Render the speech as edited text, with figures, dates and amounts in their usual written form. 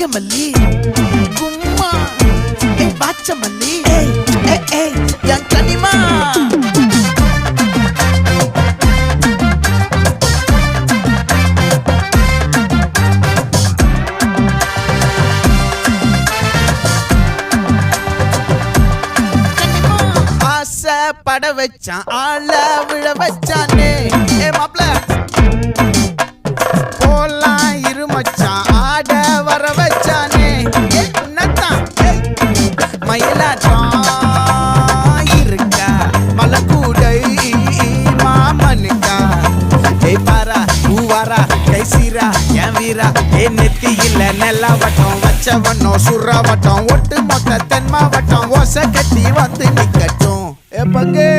நாகமல்லி கும்மா பாச்சமல்லி என் கனிமா பட வச்சான் ஆள விழ வச்சானே மாப்ள போலாம் இருமச்சான் ஆட வர வச்சானே உன்னதான் மயிலாட்டம் இருக்கா மலக்கூடை மாமனுக்கா பாரா பூவாரா கைசீரா என் வீரா நெத்தி இல்ல நெல்லா வட்டம் வச்ச வண்ணம் சுறா வட்டம் ஒட்டு மொத்த தென் மாவட்டம் ஓசை கட்டி வந்து நிக்கட்டும் பங்கே